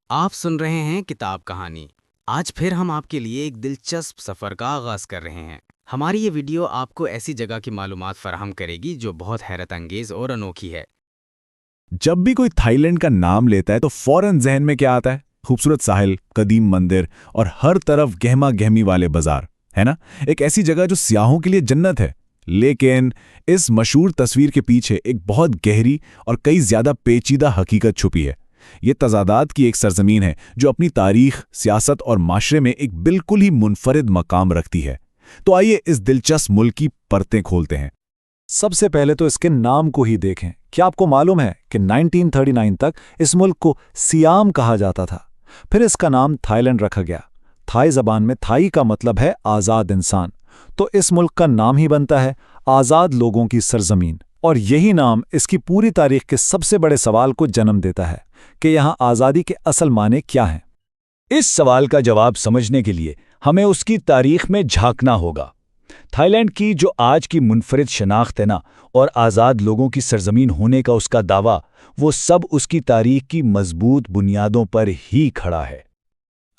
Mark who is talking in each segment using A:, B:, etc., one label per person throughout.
A: آپ سن رہے ہیں کتاب کہانی۔ آج پھر ہم آپ کے لیے ایک دلچسپ سفر کا آغاز کر رہے ہیں۔ ہماری یہ ویڈیو آپ کو ایسی جگہ کی معلومات فراہم کرے گی جو بہت حیرت انگیز اور انوکھی ہے۔
B: جب بھی کوئی تھائی لینڈ کا نام لیتا ہے تو فوراً ذہن میں کیا آتا ہے؟ خوبصورت ساحل، قدیم مندر اور ہر طرف گہما گہمی والے بازار، ہے نا؟ ایک ایسی جگہ جو سیاحوں کے لیے جنت ہے۔ لیکن اس مشہور تصویر کے پیچھے ایک بہت گہری اور کئی زیادہ پیچیدہ حقیقت چھپی ہے۔ یہ تضادات کی ایک سرزمین ہے جو اپنی تاریخ، سیاست اور معاشرے میں ایک بالکل ہی منفرد مقام رکھتی ہے۔ تو آئیے اس دلچسپ ملک کی پرتیں کھولتے ہیں۔
C: سب سے پہلے تو اس کے نام کو ہی دیکھیں۔ کیا آپ کو معلوم ہے کہ 1939 تک اس ملک کو سیام کہا جاتا تھا؟ پھر اس کا نام تھائی لینڈ رکھا گیا۔ تھائی زبان میں تھائی کا مطلب ہے آزاد انسان، تو اس ملک کا نام ہی بنتا ہے آزاد لوگوں کی سرزمین۔ اور یہی نام اس کی پوری تاریخ کے سب سے بڑے سوال کو جنم دیتا ہے کہ یہاں آزادی کے اصل معنی کیا ہیں۔
D: اس سوال کا جواب سمجھنے کے لیے ہمیں اس کی تاریخ میں جھانکنا ہوگا۔ تھائی لینڈ کی جو آج کی منفرد شناخت ہے نا، اور آزاد لوگوں کی سرزمین ہونے کا اس کا دعویٰ، وہ سب اس کی تاریخ کی مضبوط بنیادوں پر ہی کھڑا ہے۔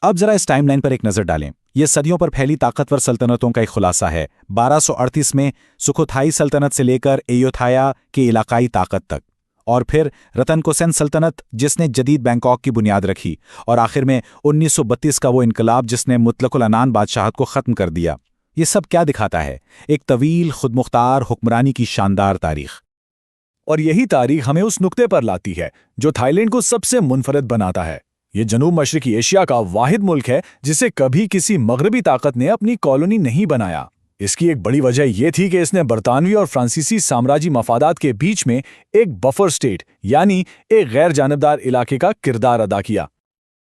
C: اب ذرا اس ٹائم لائن پر ایک نظر ڈالیں۔ یہ صدیوں پر پھیلی طاقتور سلطنتوں کا ایک خلاصہ ہے۔ 1238 میں سکھوتھائی سلطنت سے لے کر ایوتھایا کی علاقائی طاقت تک، اور پھر رتن کو سین سلطنت جس نے جدید بینکاک کی بنیاد رکھی، اور آخر میں 1932 کا وہ انقلاب جس نے مطلق العنان بادشاہت کو ختم کر دیا۔ یہ سب کیا دکھاتا ہے؟ ایک طویل خود مختار حکمرانی کی شاندار تاریخ۔
B: اور یہی تاریخ ہمیں اس نقطے پر لاتی ہے جو تھائی لینڈ کو سب سے منفرد بناتا ہے۔ یہ جنوب مشرقی ایشیا کا واحد ملک ہے جسے کبھی کسی مغربی طاقت نے اپنی کالونی نہیں بنایا۔ اس کی ایک بڑی وجہ یہ تھی کہ اس نے برطانوی اور فرانسیسی سامراجی مفادات کے بیچ میں ایک بفر سٹیٹ، یعنی ایک غیر جانبدار علاقے کا کردار ادا کیا۔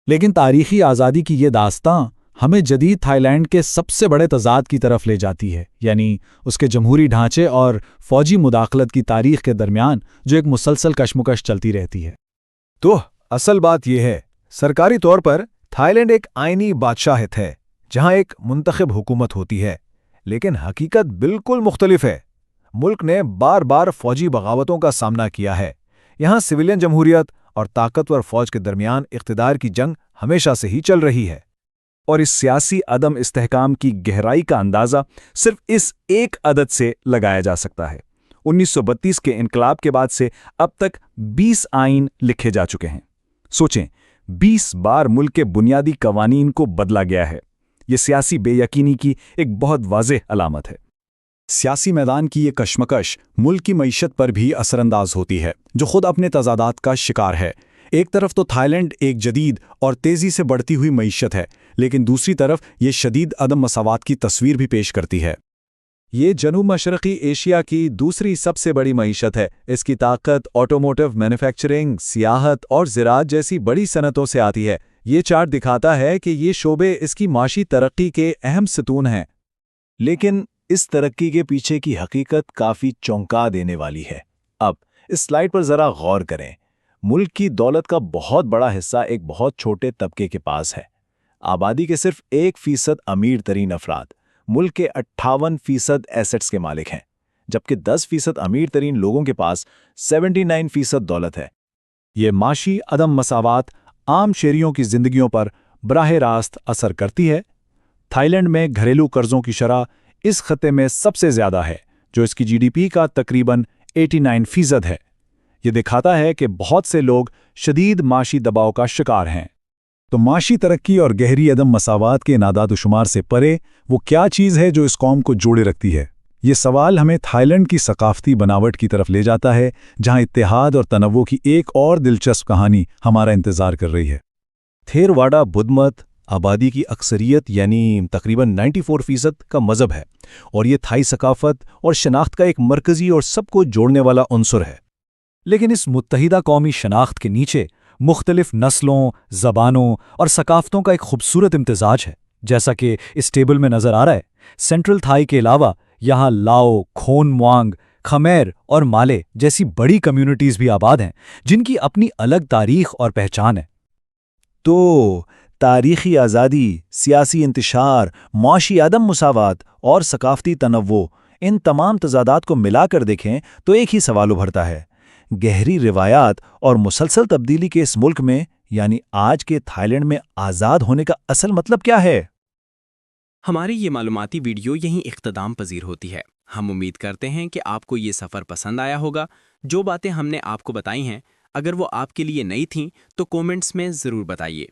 C: لیکن تاریخی آزادی کی یہ داستان ہمیں جدید تھائی لینڈ کے سب سے بڑے تضاد کی طرف لے جاتی ہے، یعنی اس کے جمہوری ڈھانچے اور فوجی مداخلت کی تاریخ کے درمیان جو ایک مسلسل کشمکش چلتی رہتی ہے۔
E: تو اصل بات یہ ہے، سرکاری طور پر تھائی لینڈ ایک آئینی بادشاہت ہے جہاں ایک منتخب حکومت ہوتی ہے، لیکن حقیقت بالکل مختلف ہے۔ ملک نے بار بار فوجی بغاوتوں کا سامنا کیا ہے۔ یہاں سویلین جمہوریت اور طاقتور فوج کے درمیان اقتدار کی جنگ ہمیشہ سے ہی چل رہی ہے۔
C: اور اس سیاسی عدم استحکام کی گہرائی کا اندازہ صرف اس ایک عدد سے لگایا جا سکتا ہے۔ 1932 کے انقلاب کے بعد سے اب تک 20 آئین لکھے جا چکے ہیں۔ سوچیں، 20 بار ملک کے بنیادی قوانین کو بدلا گیا ہے۔ یہ سیاسی بے یقینی کی ایک بہت واضح علامت ہے۔ سیاسی میدان کی یہ کشمکش ملک کی معیشت پر بھی اثر انداز ہوتی ہے، جو خود اپنے تضادات کا شکار ہے۔ ایک طرف تو تھائی لینڈ ایک جدید اور تیزی سے بڑھتی ہوئی معیشت ہے، لیکن دوسری طرف یہ شدید عدم مساوات کی تصویر بھی پیش کرتی ہے۔ یہ جنوب مشرقی ایشیا کی دوسری سب سے بڑی معیشت ہے۔ اس کی طاقت آٹوموٹیو مینوفیکچرنگ، سیاحت اور زراعت جیسی بڑی صنعتوں سے آتی ہے۔ یہ چارٹ دکھاتا ہے کہ یہ شعبے اس کی معاشی ترقی کے اہم ستون ہیں۔
E: لیکن اس ترقی کے پیچھے کی حقیقت کافی چونکا دینے والی ہے۔ اب اس سلائیڈ پر ذرا غور کریں۔ ملک کی دولت کا بہت بڑا حصہ ایک بہت چھوٹے طبقے کے پاس ہے۔ آبادی کے صرف 1% امیر ترین افراد ملک کے 58% ایسٹس کے مالک ہیں، جبکہ 10% امیر ترین لوگوں کے پاس 79% دولت ہے۔
C: یہ معاشی عدم مساوات عام شہریوں کی زندگیوں پر براہ راست اثر کرتی ہے۔ تھائی لینڈ میں گھریلو قرضوں کی شرح اس خطے میں سب سے زیادہ ہے، جو اس کی GDP کا تقریباً 89% ہے۔ یہ دکھاتا ہے کہ بہت سے لوگ شدید معاشی دباؤ کا شکار ہیں۔
B: تو معاشی ترقی اور گہری عدم مساوات کے انعداد و شمار سے پرے وہ کیا چیز ہے جو اس قوم کو جوڑے رکھتی ہے؟ یہ سوال ہمیں تھائی لینڈ کی ثقافتی بناوٹ کی طرف لے جاتا ہے، جہاں اتحاد اور تنوع کی ایک اور دلچسپ کہانی ہمارا انتظار کر رہی ہے۔
E: تھیرواڈا بدھ مت آبادی کی اکثریت یعنی تقریباً 94% کا مذہب ہے، اور یہ تھائی ثقافت اور شناخت کا ایک مرکزی اور سب کو جوڑنے والا عنصر ہے۔
C: لیکن اس متحدہ قومی شناخت کے نیچے مختلف نسلوں، زبانوں اور ثقافتوں کا ایک خوبصورت امتزاج ہے، جیسا کہ اس ٹیبل میں نظر آ رہا ہے۔ سینٹرل تھائی کے علاوہ یہاں لاؤ، کھون موانگ، خمیر اور مالے جیسی بڑی کمیونٹیز بھی آباد ہیں، جن کی اپنی الگ تاریخ اور پہچان ہے۔
E: تو تاریخی آزادی، سیاسی انتشار، معاشی عدم مساوات اور ثقافتی تنوع، ان تمام تضادات کو ملا کر دیکھیں تو ایک ہی سوال ابھرتا ہے۔ گہری روایات اور مسلسل تبدیلی کے اس ملک میں
C: یعنی آج کے تھائی لینڈ میں آزاد ہونے کا اصل مطلب کیا ہے؟
A: ہماری یہ معلوماتی ویڈیو یہیں اختتام پذیر ہوتی ہے۔ ہم امید کرتے ہیں کہ آپ کو یہ سفر پسند آیا ہوگا۔ جو باتیں ہم نے آپ کو بتائی ہیں، اگر وہ آپ کے لیے نئی تھیں تو کومنٹس میں ضرور بتائیے۔